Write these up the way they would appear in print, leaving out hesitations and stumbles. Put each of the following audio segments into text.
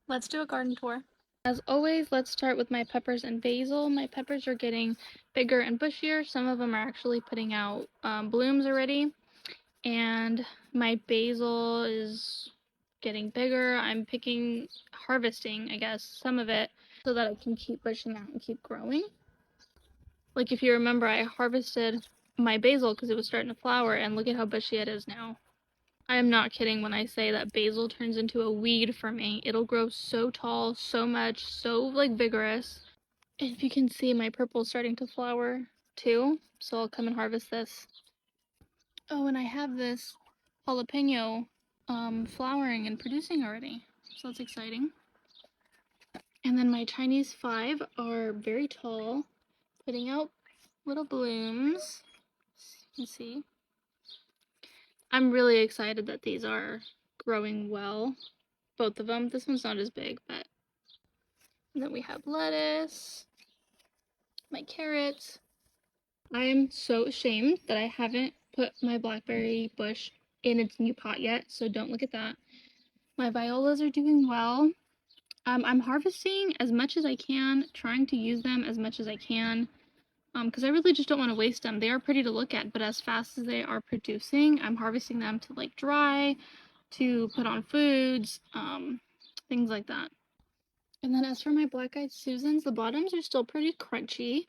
Let's do a garden tour. As always, let's start with my peppers and basil. My peppers are getting bigger and bushier. Some of them are actually putting out blooms already. And my basil is getting bigger. I'm harvesting, I guess, some of it so that it can keep bushing out and keep growing. Like if you remember, I harvested my basil because it was starting to flower, and look at how bushy it is now. I am not kidding when I say that basil turns into a weed for me. It'll grow so tall, so much, so like vigorous. And if you can see, my purple's starting to flower too, so I'll come and harvest this. Oh, and I have this jalapeno flowering and producing already, so that's exciting. And then my Chinese 5 are very tall, putting out little blooms. You can see. I'm really excited that these are growing well, both of them. This one's not as big, but. And then we have lettuce, my carrots. I am so ashamed that I haven't put my blackberry bush in its new pot yet, so don't look at that. My violas are doing well. I'm harvesting as much as I can, trying to use them as much as I can, because I really just don't want to waste them. They are pretty to look at, but as fast as they are producing, I'm harvesting them to like dry, to put on foods, things like that. And then as for my black-eyed Susans, the bottoms are still pretty crunchy.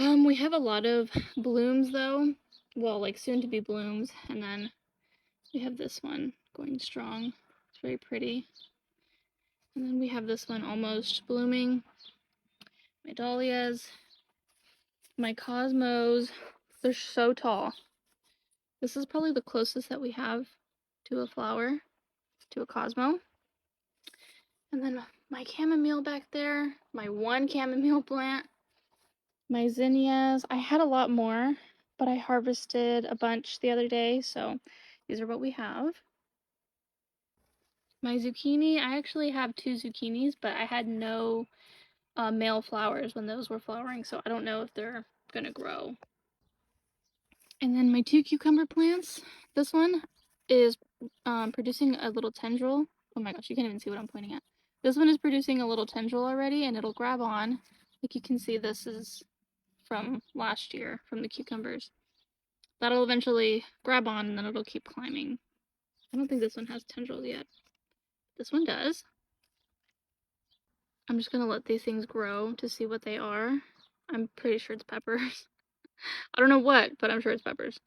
We have a lot of blooms though, well, like soon to be blooms, and then we have this one going strong. It's very pretty. And then we have this one almost blooming. My dahlias, my cosmos, they're so tall. This is probably the closest that we have to a flower, to a cosmo. And then my chamomile back there, my one chamomile plant, my zinnias. I had a lot more, but I harvested a bunch the other day, so these are what we have. My zucchini, I actually have 2 zucchinis, but I had no male flowers when those were flowering, so I don't know if they're gonna grow. And then my 2 cucumber plants, this one is producing a little tendril. Oh my gosh, you can't even see what I'm pointing at. This one is producing a little tendril already, and it'll grab on. Like you can see, this is from last year, from the cucumbers. That'll eventually grab on, and then it'll keep climbing. I don't think this one has tendrils yet. This one does. I'm just gonna let these things grow to see what they are. I'm pretty sure it's peppers. I don't know what, but I'm sure it's peppers.